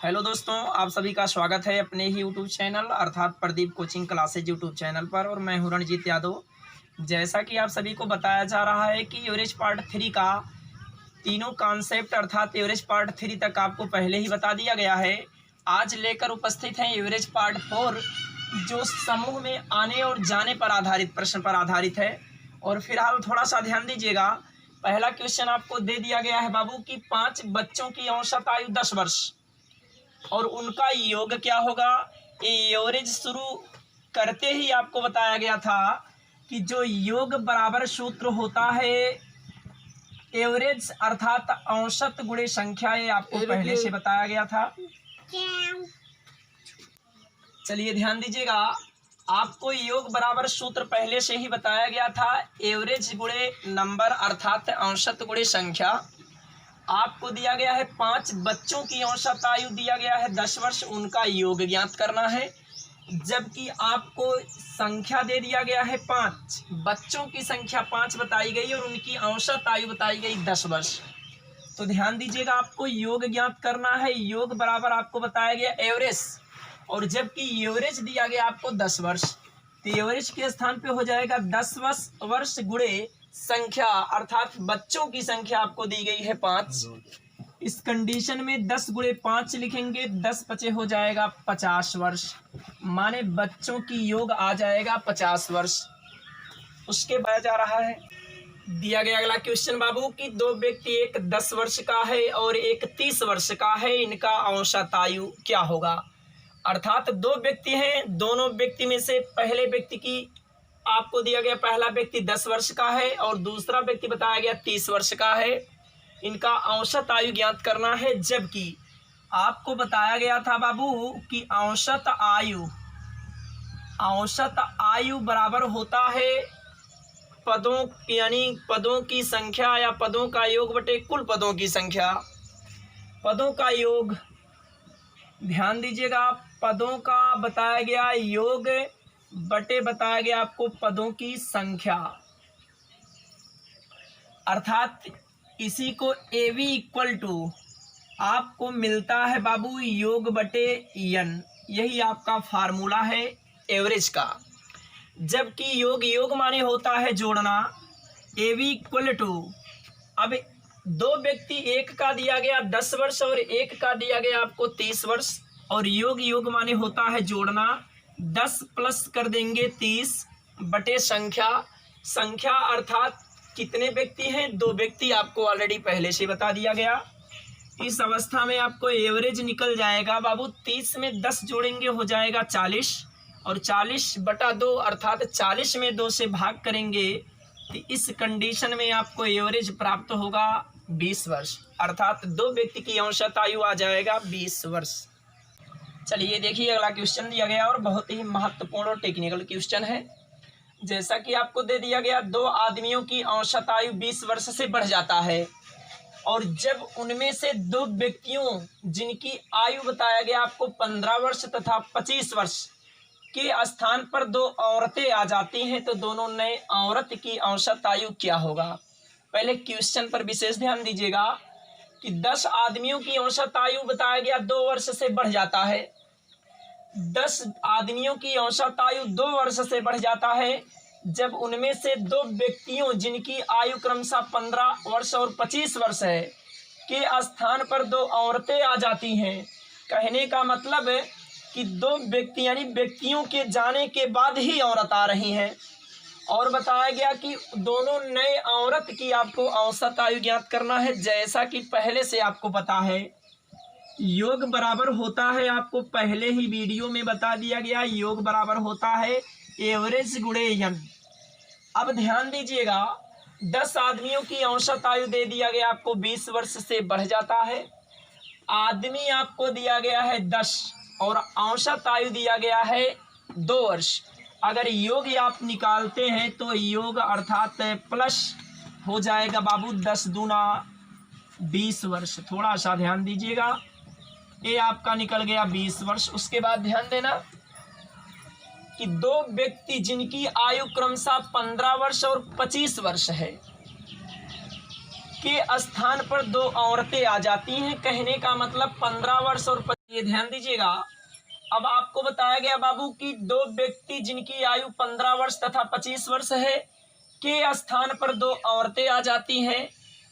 Hello दोस्तों, आप सभी का स्वागत है अपने ही यूट्यूब चैनल अर्थात Pradeep coaching classes YouTube channel पर। और मैं हूं रणजीत यादव। जैसा कि आप सभी को बताया जा रहा है कि एवरेज पार्ट 3 का तीनों कॉन्सेप्ट अर्थात एवरेज पार्ट 3 तक आपको पहले ही बता दिया गया है। आज लेकर उपस्थित हैं एवरेज पार्ट 4, जो समूह में आने और जाने पर आधारित प्रश्न पर आधारित है। और फिलहाल थोड़ा सा ध्यान दीजिएगा। पहला क्वेश्चन आपको दे दिया गया है बाबू कि 5 बच्चों की औसत आयु 10 वर्ष और उनका योग क्या होगा। एवरेज शुरू करते ही आपको बताया गया था कि जो योग बराबर सूत्र होता है एवरेज अर्थात औसत गुणे संख्या, ये आपको पहले से बताया गया था। चलिए ध्यान दीजिएगा, आपको योग बराबर सूत्र पहले से ही बताया गया था। एवरेज गुणे नंबर अर्थात औसत गुणे संख्या। आपको दिया गया है 5 बच्चों की औसत आयु दिया गया है 10 वर्ष, उनका योग ज्ञात करना है। जबकि आपको संख्या दे दिया गया है 5 बच्चों की संख्या 5 बताई गई और उनकी औसत आयु बताई गई 10 वर्ष। तो ध्यान दीजिएगा, आपको योग ज्ञात करना है। योग बराबर आपको बताया गया एवरेज, और जबकि एवरेज दिया गया आपको 10 वर्ष, तो एवरेज के स्थान पे हो जाएगा 10 वर्ष गुणे संख्या अर्थात बच्चों की संख्या आपको दी गई है 5। इस कंडीशन में 10 गुणे 5 लिखेंगे, 10 पचे हो जाएगा 50 वर्ष, माने बच्चों की योग आ जाएगा 50 वर्ष। उसके बाद जा रहा है दिया गया अगला क्वेश्चन बाबू कि 2 व्यक्ति, एक 10 वर्ष का है और एक 30 वर्ष का है, इनका औसत आयु क्या होगा। अर्थात 2 व्यक्ति हैं, दोनों व्यक्ति में से पहले व्यक्ति की आपको दिया गया, पहला व्यक्ति 10 वर्ष का है और दूसरा व्यक्ति बताया गया 30 वर्ष का है। इनका औसत आयु ज्ञात करना है। जबकि आपको बताया गया था बाबू कि औसत आयु बराबर होता है पदों यानी पदों की संख्या या पदों का योग बटे कुल पदों की संख्या। पदों का योग ध्यान दीजिएगा, पदों का बताया गया योग बटे बताया गया आपको पदों की संख्या, अर्थात इसी को एवी इक्वल टू आपको मिलता है बाबू योग बटे एन। यही आपका फार्मूला है एवरेज का। जबकि योग माने होता है जोड़ना। एवी इक्वल टू, अब 2 व्यक्ति, एक का दिया गया 10 वर्ष और एक का दिया गया आपको 30 वर्ष, और योग माने होता है जोड़ना। 10 प्लस कर देंगे 30 बटे संख्या अर्थात कितने व्यक्ति हैं, 2 व्यक्ति आपको ऑलरेडी पहले से बता दिया गया। इस अवस्था में आपको एवरेज निकल जाएगा बाबू। 30 में 10 जोड़ेंगे हो जाएगा 40, और 40 बटा 2 अर्थात 40 में 2 से भाग करेंगे तो इस कंडीशन में आपको एवरेज प्राप्त होगा 20 वर्ष, अर्थात 2 व्यक्ति की औसत आयु आ जाएगा 20 वर्ष। चलिए देखिए अगला क्वेश्चन दिया गया और बहुत ही महत्वपूर्ण और टेक्निकल क्वेश्चन है। जैसा कि आपको दे दिया गया, 2 आदमियों की औसत आयु 20 वर्ष से बढ़ जाता है, और जब उनमें से 2 व्यक्तियों जिनकी आयु बताया गया आपको 15 वर्ष तथा 25 वर्ष के स्थान पर 2 औरतें आ जाती हैं, तो दोनों नए औरत की औसत आयु क्या होगा। पहले क्वेश्चन पर विशेष ध्यान दीजिएगा कि 10 आदमियों की औसत आयु बताया गया 2 वर्ष से बढ़ जाता है। 10 आदमियों की औसत आयु 2 वर्ष से बढ़ जाता है जब उनमें से 2 व्यक्तियों जिनकी आयु क्रमशः 15 वर्ष और 25 वर्ष है के स्थान पर 2 औरतें आ जाती हैं। कहने का मतलब है कि 2 व्यक्ति यानी व्यक्तियों के जाने के बाद ही औरत आ रही हैं। और बताया गया कि दोनों नए औरत की आपको औसत आयु ज्ञात करना है। जैसा कि पहले से आपको पता है, योग बराबर होता है, आपको पहले ही वीडियो में बता दिया गया, योग बराबर होता है एवरेज गुणे एन। अब ध्यान दीजिएगा, 10 आदमियों की औसत आयु दे दिया गया आपको 20 वर्ष से बढ़ जाता है। आदमी आपको दिया गया है 10 और औसत आयु दिया गया है 2 वर्ष। अगर योग आप निकालते हैं तो योग अर्थात प्लस हो जाएगा बाबू 10 दूना 20 वर्ष। थोड़ा सा ध्यान दीजिएगा, ये आपका निकल गया 20 वर्ष। उसके बाद ध्यान देना कि 2 व्यक्ति जिनकी आयु क्रमशः 15 वर्ष और 25 वर्ष है, के स्थान पर 2 औरतें आ जाती हैं। कहने का मतलब 15 वर्ष और 25। ये ध्यान दीजिएगा। अब आपको बताया गया बाबू कि 2 व्यक्ति जिनकी आयु 15 वर्ष तथा 25 वर्ष है के स्थान पर 2 औरतें आ जाती हैं।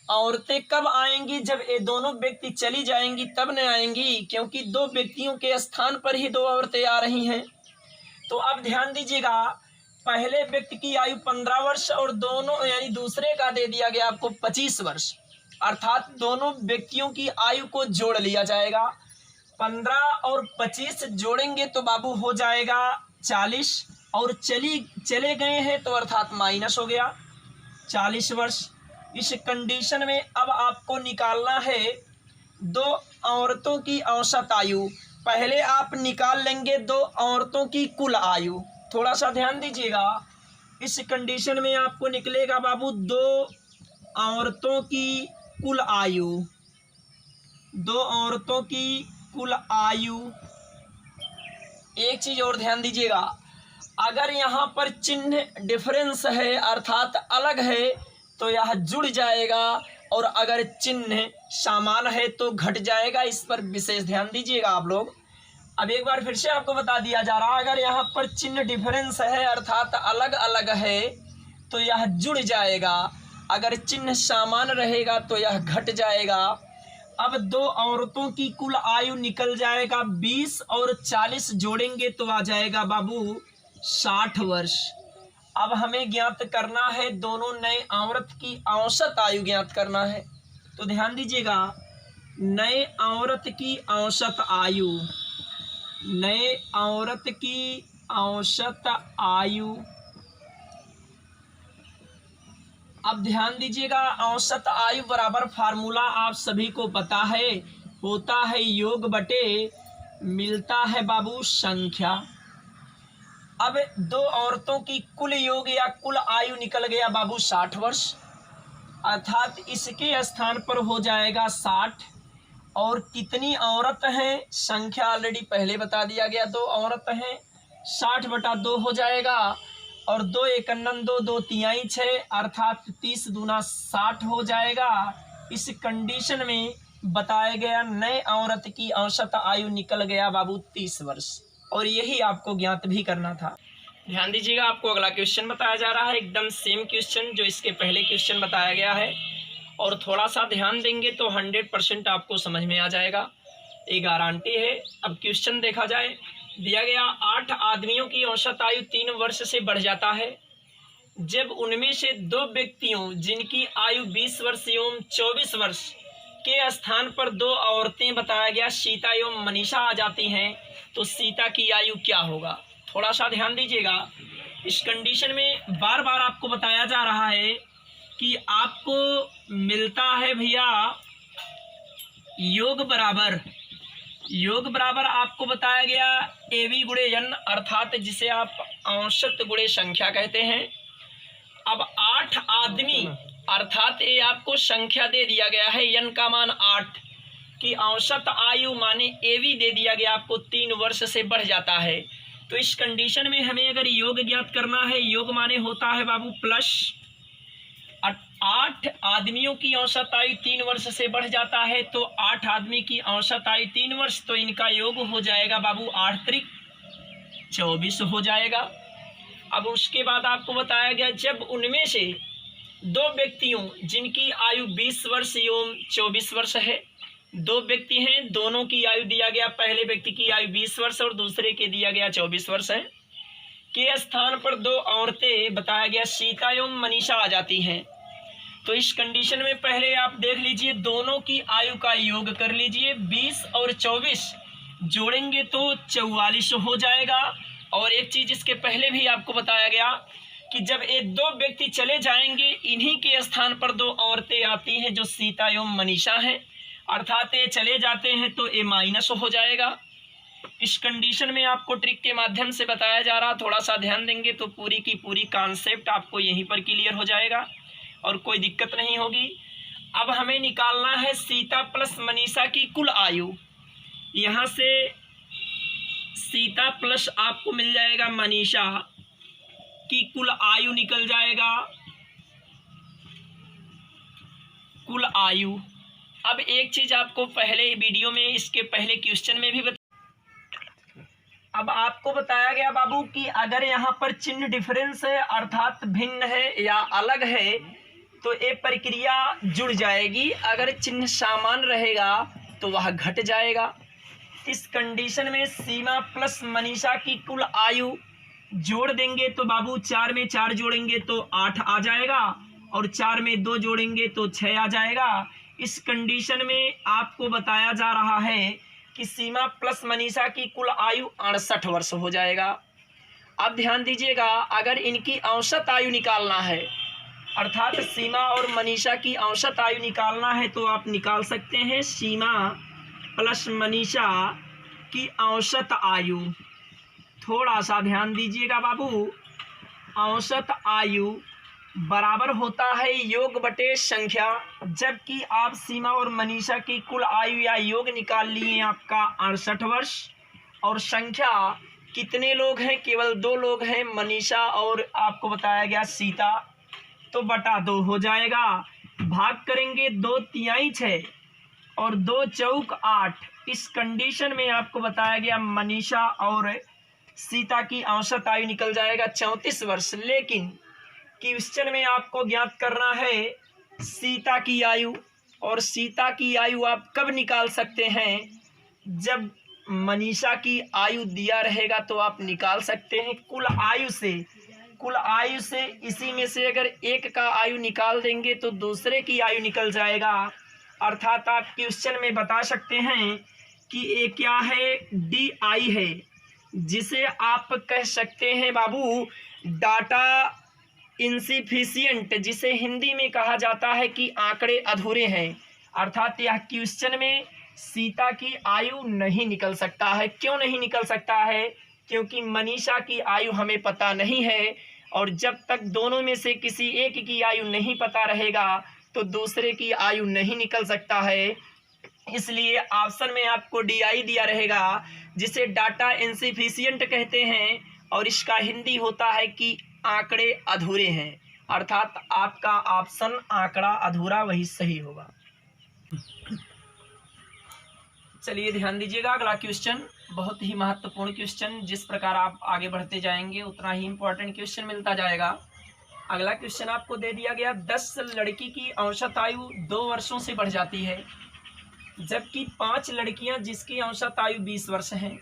औरतें कब आएंगी? जब ये दोनों व्यक्ति चली जाएंगी तब न आएंगी, क्योंकि 2 व्यक्तियों के स्थान पर ही 2 औरतें आ रही हैं। तो अब ध्यान दीजिएगा, पहले व्यक्ति की आयु 15 वर्ष और दोनों यानी दूसरे का दे दिया गया आपको 25 वर्ष, अर्थात दोनों व्यक्तियों की आयु को जोड़ लिया जाएगा। 15 और 25 जोड़ेंगे तो बाबू हो जाएगा 40, और चले गए हैं तो अर्थात माइनस हो गया 40 वर्ष। इस कंडीशन में अब आपको निकालना है 2 औरतों की औसत आयु। पहले आप निकाल लेंगे 2 औरतों की कुल आयु। थोड़ा सा ध्यान दीजिएगा, इस कंडीशन में आपको निकलेगा बाबू 2 औरतों की कुल आयु। 2 औरतों की कुल आयु। एक चीज और ध्यान दीजिएगा, अगर यहाँ पर चिन्ह डिफरेंस है अर्थात अलग है तो यह जुड़ जाएगा, और अगर चिन्ह समान है तो घट जाएगा। इस पर विशेष ध्यान दीजिएगा आप लोग। अब एक बार फिर से आपको बता दिया जा रहा है, अगर यहाँ पर चिन्ह डिफरेंस है अर्थात अलग अलग है तो यह जुड़ जाएगा, अगर चिन्ह समान रहेगा तो यह घट जाएगा। अब 2 औरतों की कुल आयु निकल जाएगा 20 और 40 जोड़ेंगे तो आ जाएगा बाबू 60 वर्ष। अब हमें ज्ञात करना है दोनों नए औरत की औसत आयु ज्ञात करना है। तो ध्यान दीजिएगा, नए औरत की औसत आयु, नए औरत की औसत आयु। अब ध्यान दीजिएगा, औसत आयु बराबर फार्मूला आप सभी को पता है, होता है योग बटे मिलता है बाबू संख्या। अब 2 औरतों की कुल योग या कुल आयु निकल गया बाबू 60 वर्ष, अर्थात इसके स्थान पर हो जाएगा 60। और कितनी औरत हैं? संख्या ऑलरेडी पहले बता दिया गया, 2 औरत हैं, 60 बटा 2 हो जाएगा, और 2 एकन्नन 2, 2 तिहाई 6, अर्थात 30 दूना 60 हो जाएगा। इस कंडीशन में बताया गया नए औरत की औसत आयु निकल गया बाबू 30 वर्ष, और यही आपको ज्ञात भी करना था। ध्यान दीजिएगा, आपको अगला क्वेश्चन बताया जा रहा है, एकदम सेम क्वेश्चन जो इसके पहले क्वेश्चन बताया गया है, और थोड़ा सा ध्यान देंगे तो 100% आपको समझ में आ जाएगा, ये गारंटी है। अब क्वेश्चन देखा जाए, दिया गया 8 आदमियों की औसत आयु 3 वर्ष से बढ़ जाता है जब उनमें से 2 व्यक्तियों जिनकी आयु 20 वर्ष एवं 24 वर्ष के स्थान पर 2 औरतें बताया गया सीता एवं मनीषा आ जाती हैं, तो सीता की आयु क्या होगा? थोड़ा सा ध्यान दीजिएगा, इस कंडीशन में बार बार आपको बताया जा रहा है कि आपको मिलता है भैया योग बराबर आपको बताया गया एवी गुणे एन, अर्थात जिसे आप औसत गुणे संख्या कहते हैं। अब 8 आदमी अर्थात ये आपको संख्या दे दिया गया है, एन का मान 8 की औसत आयु माने एवी दे दिया गया आपको 3 वर्ष से बढ़ जाता है। तो इस कंडीशन में हमें अगर योग ज्ञात करना है, योग माने होता है बाबू प्लस 8 आदमियों की औसत आयु 3 वर्ष से बढ़ जाता है, तो 8 आदमी की औसत आयु 3 वर्ष, तो इनका योग हो जाएगा बाबू 8 त्रिक 24 हो जाएगा। अब उसके बाद आपको बताया गया जब उनमें से 2 व्यक्तियों जिनकी आयु 20 वर्ष एवं 24 वर्ष है, 2 व्यक्ति हैं, दोनों की आयु दिया गया, पहले व्यक्ति की आयु 20 वर्ष और दूसरे के दिया गया 24 वर्ष है, के स्थान पर 2 औरतें बताया गया सीता एवं मनीषा आ जाती हैं। तो इस कंडीशन में पहले आप देख लीजिए, दोनों की आयु का योग कर लीजिए, 20 और 24 जोड़ेंगे तो 44 हो जाएगा। और एक चीज इसके पहले भी आपको बताया गया कि जब ये 2 व्यक्ति चले जाएंगे, इन्हीं के स्थान पर 2 औरतें आती हैं जो सीता एवं मनीषा हैं, अर्थात ये चले जाते हैं तो ये माइनस हो जाएगा। इस कंडीशन में आपको ट्रिक के माध्यम से बताया जा रहा, थोड़ा सा ध्यान देंगे तो पूरी की पूरी कॉन्सेप्ट आपको यहीं पर क्लियर हो जाएगा और कोई दिक्कत नहीं होगी। अब हमें निकालना है सीता प्लस मनीषा की कुल आयु। यहाँ से सीता प्लस आपको मिल जाएगा मनीषा की कुल आयु निकल जाएगा, कुल आयु। अब एक चीज आपको पहले वीडियो में, इसके पहले क्वेश्चन में भी अब आपको बताया गया बाबू कि अगर यहाँ पर चिन्ह डिफरेंस है अर्थात भिन्न है या अलग है तो ये प्रक्रिया जुड़ जाएगी, अगर चिन्ह समान रहेगा तो वह घट जाएगा। इस कंडीशन में सीमा प्लस मनीषा की कुल आयु जोड़ देंगे तो बाबू 4 में 4 जोड़ेंगे तो 8 आ जाएगा और 4 में 2 जोड़ेंगे तो 6 आ जाएगा। इस कंडीशन में आपको बताया जा रहा है कि सीमा प्लस मनीषा की कुल आयु 68 वर्ष हो जाएगा। अब ध्यान दीजिएगा, अगर इनकी औसत आयु निकालना है अर्थात सीमा और मनीषा की औसत आयु निकालना है तो आप निकाल सकते हैं सीमा प्लस मनीषा की औसत आयु। थोड़ा सा ध्यान दीजिएगा बाबू, औसत आयु बराबर होता है योग बटे संख्या, जबकि आप सीमा और मनीषा की कुल आयु या योग निकाल लिए आपका 68 वर्ष, और संख्या कितने लोग हैं, केवल 2 लोग हैं, मनीषा और आपको बताया गया सीता, तो बटा 2 हो जाएगा। भाग करेंगे 2 तिहाई 6 और 2 चौक 8। इस कंडीशन में आपको बताया गया मनीषा और सीता की औसत आयु निकल जाएगा 34 वर्ष। लेकिन क्वेश्चन में आपको ज्ञात करना है सीता की आयु, और सीता की आयु आप कब निकाल सकते हैं, जब मनीषा की आयु दिया रहेगा तो आप निकाल सकते हैं कुल आयु से। कुल आयु से इसी में से अगर एक का आयु निकाल देंगे तो दूसरे की आयु निकल जाएगा। अर्थात आप क्वेश्चन में बता सकते हैं कि ये क्या है, डी आई है, जिसे आप कह सकते हैं बाबू डाटा इनसिफिशिएंट, जिसे हिंदी में कहा जाता है कि आंकड़े अधूरे हैं। अर्थात यह क्वेश्चन में सीता की आयु नहीं निकल सकता है। क्यों नहीं निकल सकता है, क्योंकि मनीषा की आयु हमें पता नहीं है, और जब तक दोनों में से किसी एक की आयु नहीं पता रहेगा तो दूसरे की आयु नहीं निकल सकता है। इसलिए ऑप्शन में आपको DI दिया रहेगा, जिसे डाटा इनसिफिशिएंट कहते हैं, और इसका हिंदी होता है कि आंकड़े अधूरे हैं। अर्थात आपका ऑप्शन आंकड़ा अधूरा वही सही होगा। चलिए ध्यान दीजिएगा, अगला क्वेश्चन बहुत ही महत्वपूर्ण क्वेश्चन, जिस प्रकार आप आगे बढ़ते जाएंगे उतना ही इंपॉर्टेंट क्वेश्चन मिलता जाएगा। अगला क्वेश्चन आपको दे दिया गया 10 लड़की की औसत आयु 2 वर्षों से बढ़ जाती है, जबकि 5 लड़कियां जिसकी औसत आयु 20 वर्ष है,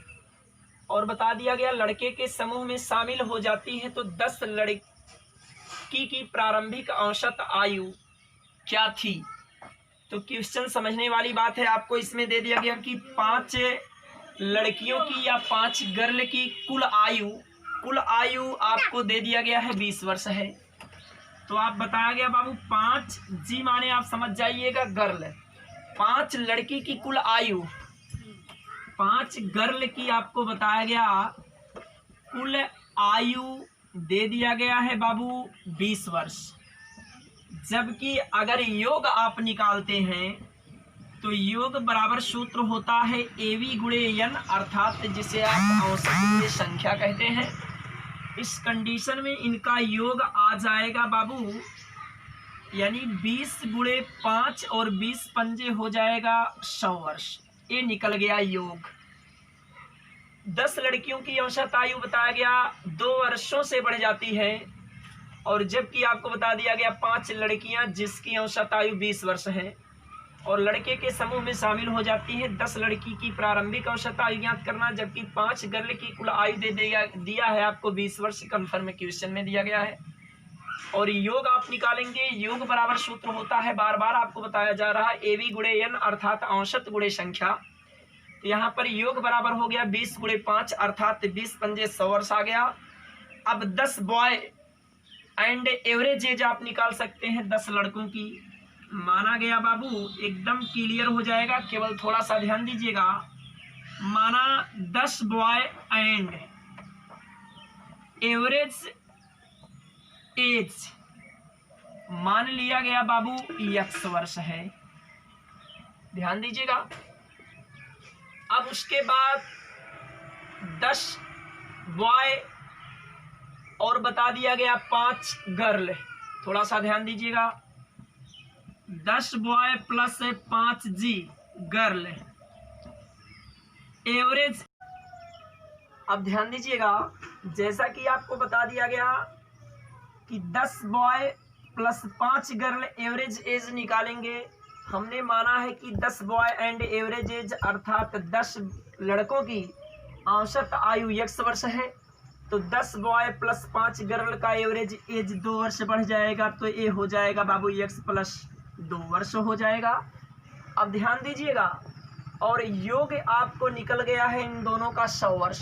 और बता दिया गया लड़के के समूह में शामिल हो जाती हैं तो 10 लड़की की प्रारंभिक औसत आयु क्या थी। तो क्वेश्चन समझने वाली बात है। आपको इसमें दे दिया गया कि 5 लड़कियों की या 5 गर्ल की कुल आयु आपको दे दिया गया है 20 वर्ष है। तो आप बताया गया बाबू 5 जी माने आप समझ जाइएगा गर्ल, 5 लड़की की कुल आयु, 5 गर्ल की आपको बताया गया कुल आयु दे दिया गया है बाबू 20 वर्ष। जबकि अगर योग आप निकालते हैं तो योग बराबर सूत्र होता है AV गुणे N, अर्थात जिसे आप औसत संख्या कहते हैं। इस कंडीशन में इनका योग आ जाएगा बाबू, यानी 20 गुणे 5 और 20 पंजे हो जाएगा 100 वर्ष। ये निकल गया योग। 10 लड़कियों की औसत आयु बताया गया 2 वर्षों से बढ़ जाती है, और जबकि आपको बता दिया गया 5 लड़कियां जिसकी औसत आयु 20 वर्ष है और लड़के के समूह में शामिल हो जाती है। 10 लड़की की प्रारंभिक औसत आयु ज्ञात करना, जबकि 5 गर्ल की कुल आयु दिया है आपको 20 वर्ष, कन्फर्म क्वेश्चन में दिया गया है। और योग आप निकालेंगे, योग बराबर सूत्र होता है, बार बार आपको बताया जा रहा है AV गुणे N, अर्थात औसत गुणे संख्या। तो यहाँ पर योग बराबर हो गया 20 गुणे 5, अर्थात 20 पंजे 100 वर्ष आ गया। अब 10 बॉय एंड एवरेज एज आप निकाल सकते हैं 10 लड़कों की, माना गया बाबू एकदम क्लियर हो जाएगा, केवल थोड़ा सा ध्यान दीजिएगा। माना 10 बॉय एंड एवरेज एज मान लिया गया बाबू X वर्ष है, ध्यान दीजिएगा। अब उसके बाद 10 बॉय और बता दिया गया 5 गर्ल, थोड़ा सा ध्यान दीजिएगा। 10 बॉय प्लस 5 जी गर्ल, एवरेज। अब ध्यान दीजिएगा, जैसा कि आपको बता दिया गया कि 10 boy plus 5 girl average age निकालेंगे। हमने माना है कि 10 बॉय एंड एवरेज एज अर्थात 10 लड़कों की औसत आयु x वर्ष है, तो 10 बॉय प्लस 5 गर्ल का एवरेज एज 2 वर्ष बढ़ जाएगा, तो ये हो जाएगा बाबू x प्लस 2 वर्ष हो जाएगा। अब ध्यान दीजिएगा, और योग आपको निकल गया है इन दोनों का 100 वर्ष।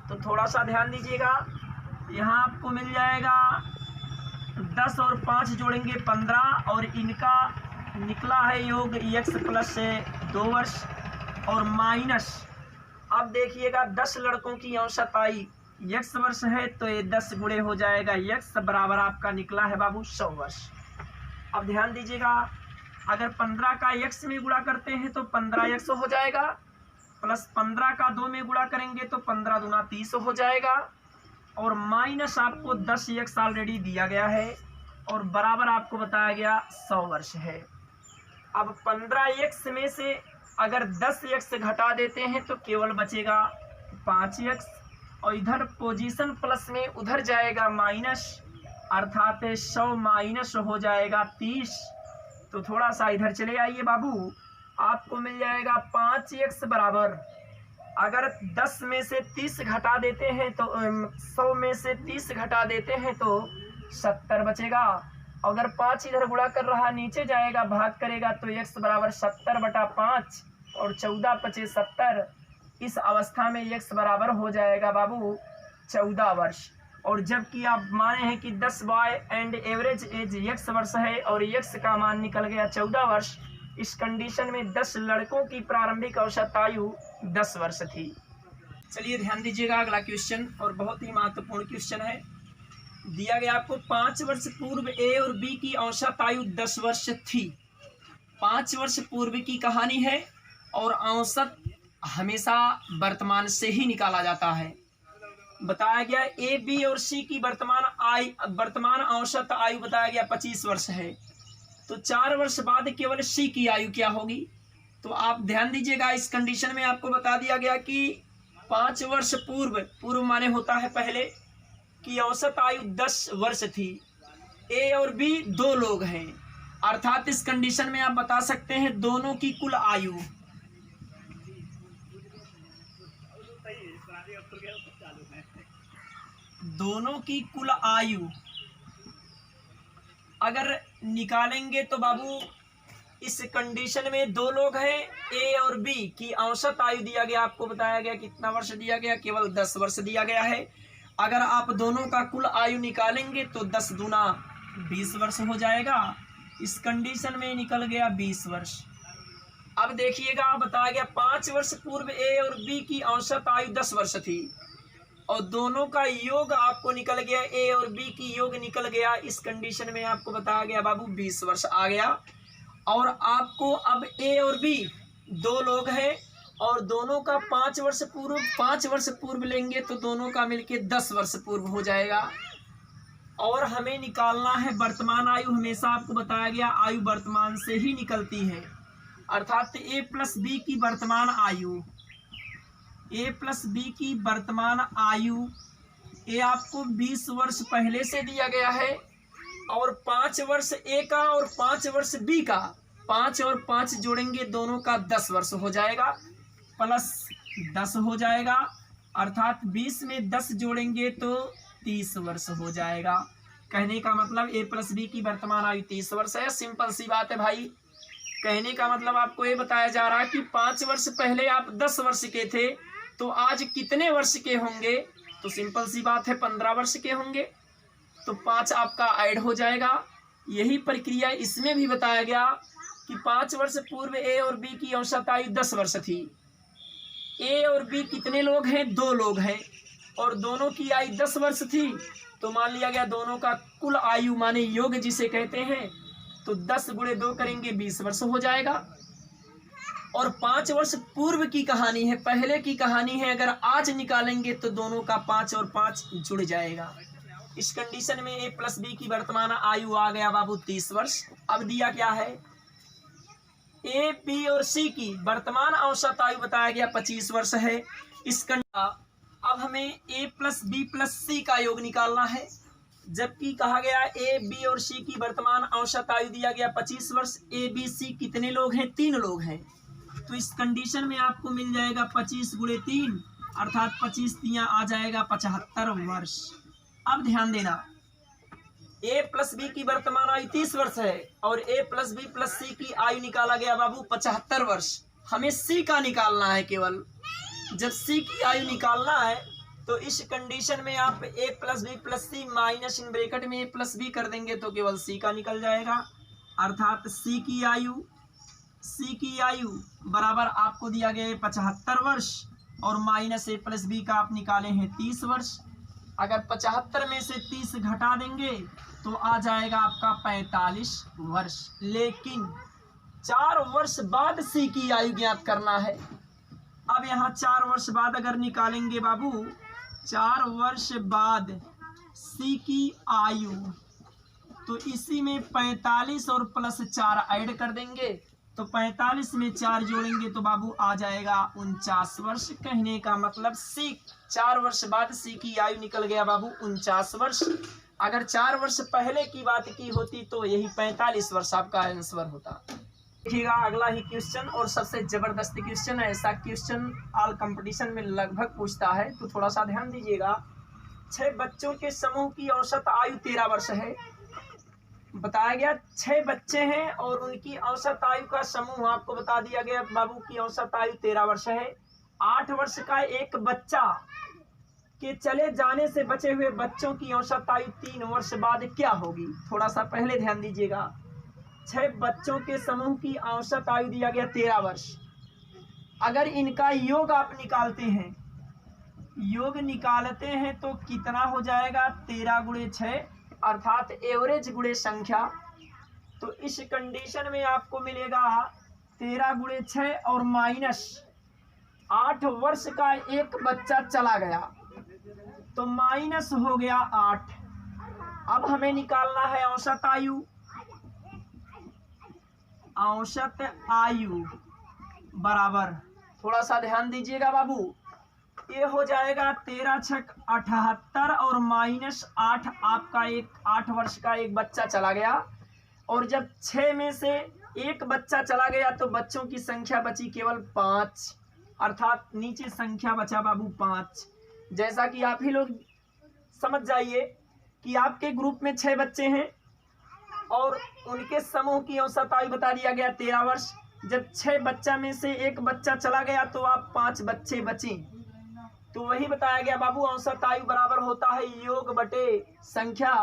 तो थोड़ा सा ध्यान दीजिएगा, यहाँ आपको मिल जाएगा 10 और 5 जोड़ेंगे 15, और इनका निकला है योग x प्लस 2 वर्ष और माइनस। अब देखिएगा 10 लड़कों की औसत आयु x वर्ष है, तो ये 10 गुणे हो जाएगा x बराबर आपका निकला है बाबू 100 वर्ष। अब ध्यान दीजिएगा, अगर 15 का x में गुणा करते हैं तो 15x हो जाएगा, प्लस 15 का 2 में गुणा करेंगे तो 15 दूना 30 हो जाएगा, और माइनस आपको 10x ऑलरेडी दिया गया है, और बराबर आपको बताया गया 100 वर्ष है। अब 15x में से अगर 10x घटा देते हैं तो केवल बचेगा 5x, और इधर पोजीशन प्लस में उधर जाएगा माइनस, अर्थात 100 माइनस हो जाएगा 30। तो थोड़ा सा इधर चले आइए बाबू, आपको मिल जाएगा 5x बराबर, अगर 10 में से 30 घटा देते हैं तो 100 में से 30 घटा देते हैं तो 70 बचेगा। अगर 5 इधर गुणा कर रहा नीचे जाएगा, भाग करेगा तो x बराबर 70/5 और 14 × 70। इस अवस्था में x बराबर हो जाएगा बाबू 14 वर्ष। और जबकि आप माने हैं कि 10 boy and average age x वर्ष है और x का मान निकल गया 14 वर्ष, इस कंडीशन में 10 लड़कों की प्रारंभिक औसत आयु 10 वर्ष थी। चलिए ध्यान दीजिएगा, अगला क्वेश्चन और बहुत ही महत्वपूर्ण क्वेश्चन है। दिया गया आपको 5 वर्ष पूर्व ए और बी की औसत आयु 10 वर्ष थी। 5 वर्ष पूर्व की कहानी है और औसत हमेशा वर्तमान से ही निकाला जाता है। बताया गया ए बी और सी की वर्तमान औसत आयु बताया गया 25 वर्ष है, तो 4 वर्ष बाद केवल सी की आयु क्या होगी। तो आप ध्यान दीजिएगा, इस कंडीशन में आपको बता दिया गया कि 5 वर्ष पूर्व माने होता है पहले की औसत आयु 10 वर्ष थी। ए और बी 2 लोग हैं, अर्थात इस कंडीशन में आप बता सकते हैं दोनों की कुल आयु। दोनों की कुल आयु अगर निकालेंगे तो बाबू इस कंडीशन में 2 लोग हैं, ए और बी की औसत आयु दिया गया, आपको बताया गया कितना वर्ष दिया गया, केवल 10 वर्ष दिया गया है। अगर आप दोनों का कुल आयु निकालेंगे तो 10 दूना 20 वर्ष हो जाएगा। इस कंडीशन में निकल गया 20 वर्ष। अब देखिएगा, बताया गया 5 वर्ष पूर्व ए और बी की औसत आयु 10 वर्ष थी और दोनों का योग आपको निकल गया, ए और बी की योग निकल गया। इस कंडीशन में आपको बताया गया बाबू 20 वर्ष आ गया। और आपको अब ए और बी 2 लोग हैं और दोनों का 5 वर्ष पूर्व लेंगे तो दोनों का मिलके 10 वर्ष पूर्व हो जाएगा। और हमें निकालना है वर्तमान आयु। हमेशा आपको बताया गया आयु वर्तमान से ही निकलती है, अर्थात ए प्लस बी की वर्तमान आयु, ए प्लस बी की वर्तमान आयु, ये आपको 20 वर्ष पहले से दिया गया है और 5 वर्ष ए का और 5 वर्ष बी का, 5 और 5 जोड़ेंगे दोनों का 10 वर्ष हो जाएगा, प्लस 10 हो जाएगा, अर्थात 20 में 10 जोड़ेंगे तो 30 वर्ष हो जाएगा। कहने का मतलब ए प्लस बी की वर्तमान आयु 30 वर्ष है। सिंपल सी बात है भाई। कहने का मतलब आपको ये बताया जा रहा है कि 5 वर्ष पहले आप 10 वर्ष के थे तो आज कितने वर्ष के होंगे, तो सिंपल सी बात है 15 वर्ष के होंगे, तो 5 आपका ऐड हो जाएगा। यही प्रक्रिया इसमें भी बताया गया कि 5 वर्ष पूर्व ए और बी की औसत आयु 10 वर्ष थी। ए और बी कितने लोग हैं, 2 लोग हैं और दोनों की आयु 10 वर्ष थी, तो मान लिया गया दोनों का कुल आयु माने योग जिसे कहते हैं, तो 10 × 2 करेंगे 20 वर्ष हो जाएगा। और 5 वर्ष पूर्व की कहानी है, पहले की कहानी है, अगर आज निकालेंगे तो दोनों का 5 और 5 जुड़ जाएगा। इस कंडीशन में ए प्लस बी की वर्तमान आयु आ गया बाबू 30 वर्ष। अब दिया क्या है ए, बी और सी की वर्तमान औसत आयु बताया गया 25 वर्ष है। अब हमें ए प्लस बी प्लस सी का योग निकालना है, जबकि कहा गया ए, बी और सी की वर्तमान औसत आयु दिया गया 25 वर्ष। ए, बी, सी कितने लोग हैं? 3 लोग हैं। तो इस कंडीशन में आपको मिल जाएगा 25 गुणे 3 अर्थात 25 तियां आ जाएगा 75 वर्ष। अब ध्यान देना, ए प्लस बी की वर्तमान आयु 30 वर्ष है और ए प्लस बी प्लस सी की आयु निकाला गया बाबू 75 वर्ष। हमें सी का निकालना है केवल। जब सी की आयु निकालना है तो इस कंडीशन में आप A plus B plus C minus in bracket में ए प्लस बी कर देंगे तो केवल सी का निकल जाएगा, अर्थात सी की आयु बराबर आपको दिया गया है 75 वर्ष और माइनस ए प्लस बी का आप निकाले हैं 30 वर्ष। अगर 75 में से 30 घटा देंगे तो आ जाएगा आपका 45 वर्ष। लेकिन 4 वर्ष बाद सी की आयु ज्ञात करना है। अब यहाँ 4 वर्ष बाद अगर निकालेंगे बाबू, 4 वर्ष बाद सी की आयु, तो इसी में 45 और प्लस 4 ऐड कर देंगे तो 45 में 4 जोड़ेंगे तो बाबू आ जाएगा 49 वर्ष। कहने का मतलब सी 4 वर्ष बाद सी की आयु निकल गया बाबू 49 वर्ष। अगर 4 वर्ष पहले की बात की होती तो यही 45 वर्ष आपका आंसर होता। देखिएगा अगला ही क्वेश्चन और सबसे जबरदस्त क्वेश्चन है। ऐसा क्वेश्चन ऑल कंपटीशन में लगभग पूछता है, तो थोड़ा सा ध्यान दीजिएगा। 6 बच्चों के समूह की औसत आयु 13 वर्ष है। बताया गया 6 बच्चे हैं और उनकी औसत आयु का समूह आपको बता दिया गया बाबू की औसत आयु 13 वर्ष है। 8 वर्ष का एक बच्चा के चले जाने से बचे हुए बच्चों की औसत आयु 3 वर्ष बाद क्या होगी? थोड़ा सा पहले ध्यान दीजिएगा। 6 बच्चों के समूह की औसत आयु दिया गया 13 वर्ष। अगर इनका योग आप निकालते हैं तो कितना हो जाएगा? 13 गुणे 6 अर्थात एवरेज गुणे संख्या। तो इस कंडीशन में आपको मिलेगा 13 गुणे 6 और माइनस 8 वर्ष का एक बच्चा चला गया तो माइनस हो गया 8। अब हमें निकालना है औसत आयु। औसत आयु बराबर, थोड़ा सा ध्यान दीजिएगा बाबू, ये हो जाएगा 13 छक 78 और माइनस 8 आपका 8 वर्ष का एक बच्चा चला गया। और जब 6 में से एक बच्चा चला गया तो बच्चों की संख्या बची केवल 5 अर्थात नीचे संख्या बचा बाबू 5। जैसा कि आप ही लोग समझ जाइए कि आपके ग्रुप में 6 बच्चे हैं और उनके समूह की औसत आयु बता दिया गया 13 वर्ष। जब 6 बच्चा में से एक बच्चा चला गया तो आप 5 बच्चे बचे। तो वही बताया गया बाबू औसत आयु बराबर होता है योग बटे संख्या।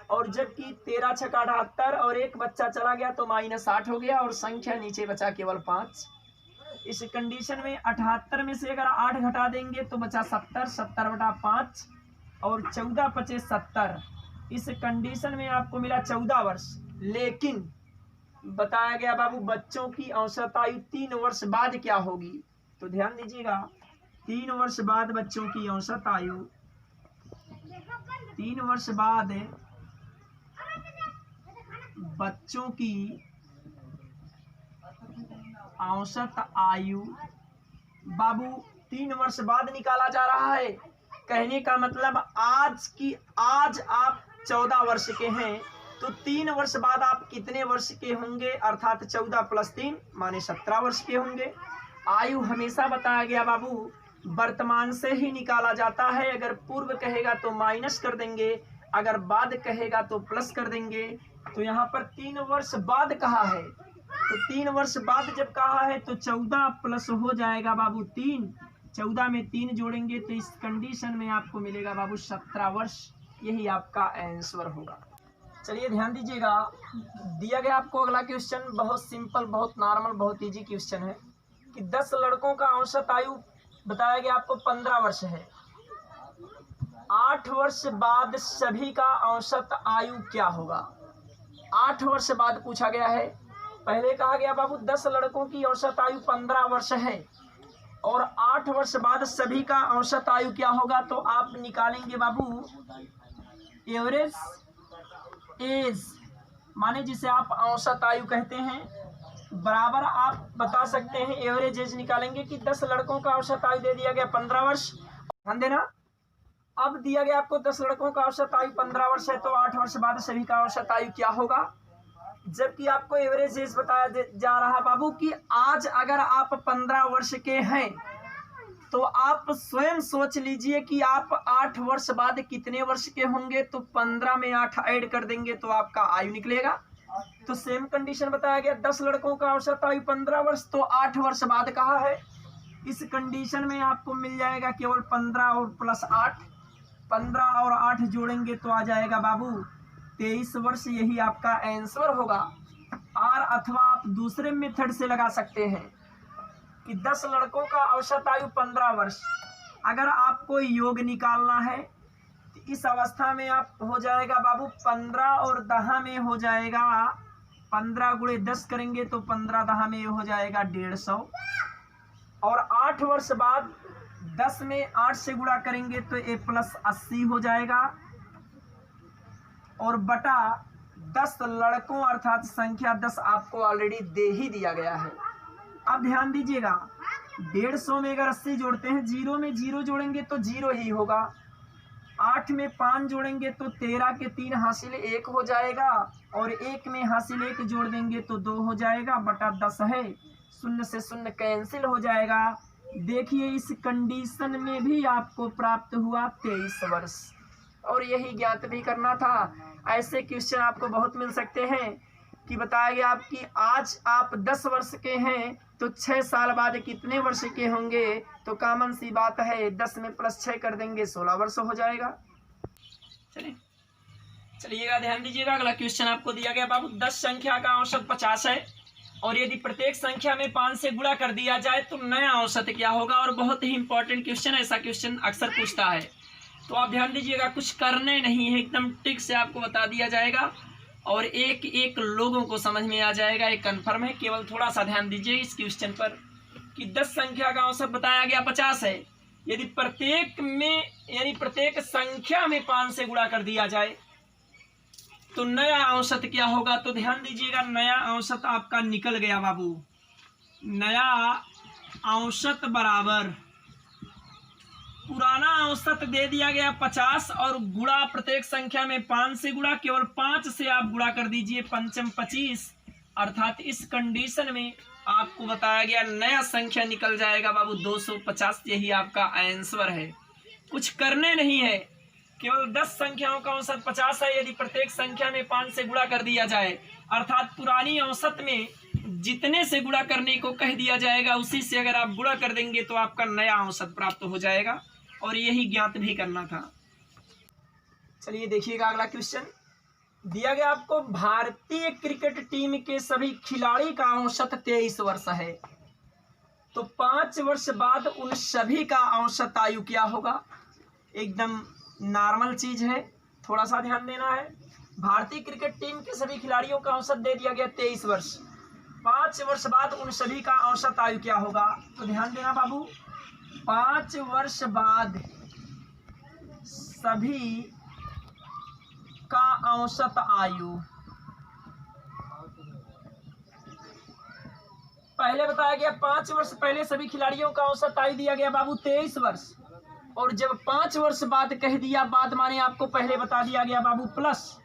और जबकि 13 छक 78 और एक बच्चा चला गया तो माइनस 8 हो गया और संख्या नीचे बचा केवल 5। इस कंडीशन में 78 में से अगर 8 घटा देंगे तो बचा 70, 70 बटा 5 और 14 पचे 70। इस कंडीशन में आपको मिला 14 वर्ष। लेकिन बताया गया बाबू बच्चों की औसत आयु 3 वर्ष बाद क्या होगी? तो ध्यान दीजिएगा, 3 वर्ष बाद बच्चों की औसत आयु, 3 वर्ष बाद बच्चों की औसत आयु बाबू 3 वर्ष बाद निकाला जा रहा है। कहने का मतलब आज आप 14 वर्ष के हैं तो 3 वर्ष बाद आप कितने वर्ष के होंगे? अर्थात 14 + 3 माने 17 वर्ष के होंगे। आयु हमेशा बताया गया बाबू वर्तमान से ही निकाला जाता है। अगर पूर्व कहेगा तो माइनस कर देंगे, अगर बाद कहेगा तो प्लस कर देंगे। तो यहाँ पर 3 वर्ष बाद कहा है, तो 3 वर्ष बाद जब कहा है तो 14 प्लस हो जाएगा बाबू 3। 14 में 3 जोड़ेंगे तो इस कंडीशन में आपको मिलेगा बाबू 17 वर्ष। यही आपका आंसर होगा। चलिए ध्यान दीजिएगा, दिया गया आपको अगला क्वेश्चन बहुत सिंपल, बहुत नॉर्मल, बहुत इजी क्वेश्चन है कि 10 लड़कों का औसत आयु बताया गया आपको 15 वर्ष है। 8 वर्ष बाद सभी का औसत आयु क्या होगा? 8 वर्ष बाद पूछा गया है। पहले कहा गया बाबू 10 लड़कों की औसत आयु 15 वर्ष है और 8 वर्ष बाद सभी का औसत आयु क्या होगा? तो आप निकालेंगे बाबू एवरेज एज, माने जिसे आप औसत आयु कहते हैं। बराबर आप बता सकते हैं एवरेज एज निकालेंगे कि 10 लड़कों का औसत आयु दे दिया गया 15 वर्ष। ध्यान देना, अब दिया गया आपको 10 लड़कों का औसत आयु 15 वर्ष है, तो 8 वर्ष बाद सभी का औसत आयु क्या होगा। जबकि आपको एवरेज एज बताया जा रहा बाबू कि आज अगर आप 15 वर्ष के हैं तो आप स्वयं सोच लीजिए कि आप 8 वर्ष बाद कितने वर्ष के होंगे। तो 15 में 8 ऐड कर देंगे तो आपका आयु निकलेगा। तो सेम कंडीशन बताया गया, 10 लड़कों का औसत आयु 15 वर्ष, तो 8 वर्ष बाद कहा है। इस कंडीशन में आपको मिल जाएगा केवल 15 और प्लस 8, 15 और 8 जोड़ेंगे तो आ जाएगा बाबू 23 वर्ष। यही आपका आंसर होगा। और अथवा आप दूसरे मेथड से लगा सकते हैं कि 10 लड़कों का औसत आयु 15 वर्ष। अगर आपको योग निकालना है तो इस अवस्था में आप हो जाएगा बाबू 15 और 10 में हो जाएगा 15 गुणे 10 करेंगे तो 15 10 में हो जाएगा 150। और 8 वर्ष बाद 10 में 8 से गुणा करेंगे तो ए प्लस 80 हो जाएगा। और बटा 10 लड़कों अर्थात संख्या 10 आपको ऑलरेडी दे ही दिया गया है। अब ध्यान दीजिएगा, 150 में अगर 80 जोड़ते हैं, 0 में 0 जोड़ेंगे तो 0 ही होगा। 8 में 5 जोड़ेंगे तो 13 के 3 हासिल 1 हो जाएगा। और 1 में हासिल 1 जोड़ देंगे तो 2 हो जाएगा। बटा 10 है, 0 से 0 कैंसिल हो जाएगा। देखिए इस कंडीशन में भी आपको प्राप्त हुआ 23 वर्ष। और यही ज्ञात भी करना था। ऐसे क्वेश्चन आपको बहुत मिल सकते हैं कि बताया गया आपकी आज आप 10 वर्ष के हैं तो 6 साल बाद कितने वर्ष के होंगे। तो कॉमन सी बात है, 10 में प्लस 6 कर देंगे 16 वर्ष हो जाएगा। चलिएगा ध्यान दीजिएगा, अगला क्वेश्चन आपको दिया गया बाबू 10 संख्या का औसत 50 है और यदि प्रत्येक संख्या में 5 से गुणा कर दिया जाए तो नया औसत क्या होगा। और बहुत ही इंपॉर्टेंट क्वेश्चन, ऐसा क्वेश्चन अक्सर पूछता है। तो आप ध्यान दीजिएगा, कुछ करने नहीं है, एकदम टिक से आपको बता दिया जाएगा और एक एक लोगों को समझ में आ जाएगा, ये कंफर्म है। केवल थोड़ा सा ध्यान दीजिए इस क्वेश्चन पर कि 10 संख्या का औसत बताया गया 50 है। यदि प्रत्येक में यानी प्रत्येक संख्या में 5 से गुणा कर दिया जाए तो नया औसत क्या होगा। तो ध्यान दीजिएगा, नया औसत आपका निकल गया बाबू। नया औसत बराबर पुराना औसत दे दिया गया 50 और गुणा प्रत्येक संख्या में 5 से गुणा, केवल 5 से आप गुणा कर दीजिए, पंचम 25। अर्थात इस कंडीशन में आपको बताया गया नया संख्या निकल जाएगा बाबू 250। यही आपका आंसर है। कुछ करने नहीं है, केवल 10 संख्याओं का औसत 50 है। यदि प्रत्येक संख्या में 5 से गुणा कर दिया जाए अर्थात पुरानी औसत में जितने से गुणा करने को कह दिया जाएगा उसी से अगर आप गुणा कर देंगे तो आपका नया औसत प्राप्त हो जाएगा। और यही ज्ञात भी करना था। चलिए देखिएगा अगला क्वेश्चन दिया गया आपको, भारतीय क्रिकेट टीम के सभी खिलाड़ी का औसत 23 वर्ष है। तो 5 वर्ष बाद उन सभी का औसत आयु क्या होगा। एकदम नॉर्मल चीज है, थोड़ा सा ध्यान देना है। भारतीय क्रिकेट टीम के सभी खिलाड़ियों का औसत दे दिया गया 23 वर्ष। 5 वर्ष बाद उन सभी का औसत आयु क्या होगा। तो ध्यान देना बाबू, 5 वर्ष बाद सभी का औसत आयु, पहले बताया गया 5 वर्ष पहले सभी खिलाड़ियों का औसत आयु दिया गया बाबू 23 वर्ष। और जब 5 वर्ष बाद कह दिया, बाद माने आपको पहले बता दिया गया बाबू प्लस।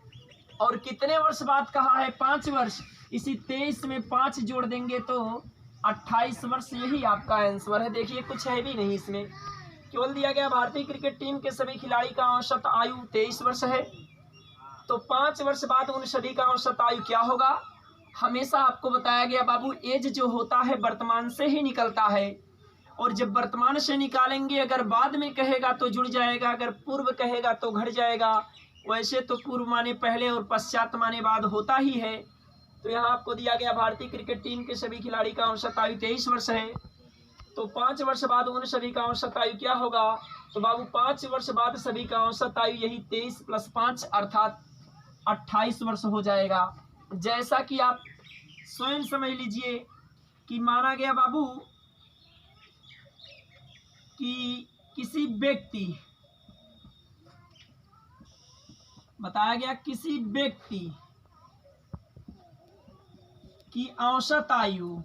और कितने वर्ष बाद कहा है 5 वर्ष, इसी 23 में 5 जोड़ देंगे तो 28 वर्ष। यही आपका आंसर है। देखिए कुछ है भी नहीं इसमें, केवल दिया गया भारतीय क्रिकेट टीम के सभी खिलाड़ी का औसत आयु 23 वर्ष है। तो 5 वर्ष बाद उन सभी का औसत आयु क्या होगा। हमेशा आपको बताया गया बाबू एज जो होता है वर्तमान से ही निकलता है। और जब वर्तमान से निकालेंगे, अगर बाद में कहेगा तो जुड़ जाएगा, अगर पूर्व कहेगा तो घट जाएगा। वैसे तो पूर्व माने पहले और पश्चात माने बाद होता ही है। तो यहाँ आपको दिया गया भारतीय क्रिकेट टीम के सभी खिलाड़ी का औसत आयु 23 वर्ष है। तो 5 वर्ष बाद उन सभी का औसत आयु क्या होगा। तो बाबू 5 वर्ष बाद सभी का औसत आयु यही 23 + 5 अर्थात 28 वर्ष हो जाएगा। जैसा कि आप स्वयं समझ लीजिए कि माना गया बाबू कि किसी व्यक्ति, बताया गया किसी व्यक्ति की औसत आयु,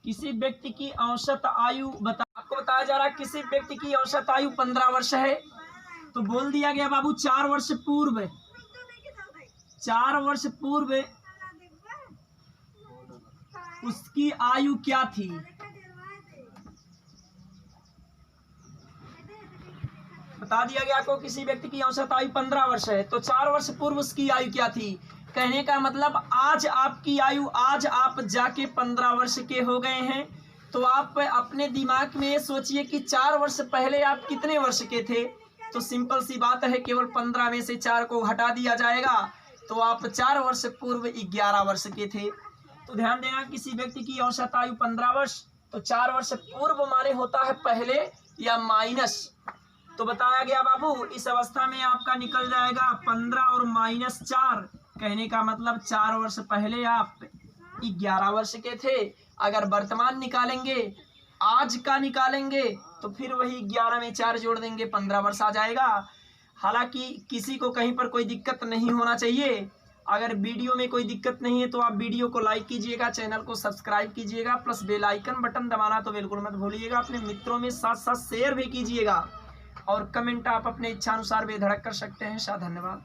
किसी व्यक्ति की औसत आयु आपको बताया जा रहा है किसी व्यक्ति की औसत आयु 15 वर्ष है, तो बोल दिया गया बाबू 4 वर्ष पूर्व, 4 वर्ष पूर्व उसकी आयु क्या थी। बता दिया गया आपको किसी व्यक्ति की औसत आयु 15 वर्ष है, तो 4 वर्ष पूर्व उसकी आयु क्या थी। कहने का मतलब आज आपकी आयु, आज आप जाके 15 वर्ष के हो गए हैं, तो आप अपने दिमाग में सोचिए कि 4 वर्ष पहले आप कितने वर्ष के थे। तो सिंपल सी बात है, केवल 15 में से 4 को हटा दिया जाएगा, तो आप 4 वर्ष पूर्व 11 वर्ष के थे। तो ध्यान देना, किसी व्यक्ति की औसत आयु 15 वर्ष, तो 4 वर्ष पूर्व माने होता है पहले या माइनस। तो बताया गया बाबू इस अवस्था में आपका निकल जाएगा 15 और -4, कहने का मतलब 4 वर्ष पहले आप 11 वर्ष के थे। अगर वर्तमान निकालेंगे, आज का निकालेंगे, तो फिर वही 11 में 4 जोड़ देंगे, 15 वर्ष आ जाएगा। हालांकि किसी को कहीं पर कोई दिक्कत नहीं होना चाहिए। अगर वीडियो में कोई दिक्कत नहीं है तो आप वीडियो को लाइक कीजिएगा, चैनल को सब्सक्राइब कीजिएगा, प्लस बेल आइकन बटन दबाना तो बिल्कुल मत भूलिएगा। अपने मित्रों में साथ साथ शेयर भी कीजिएगा, और कमेंट आप अपने इच्छानुसार बेधड़क कर सकते हैं। धन्यवाद।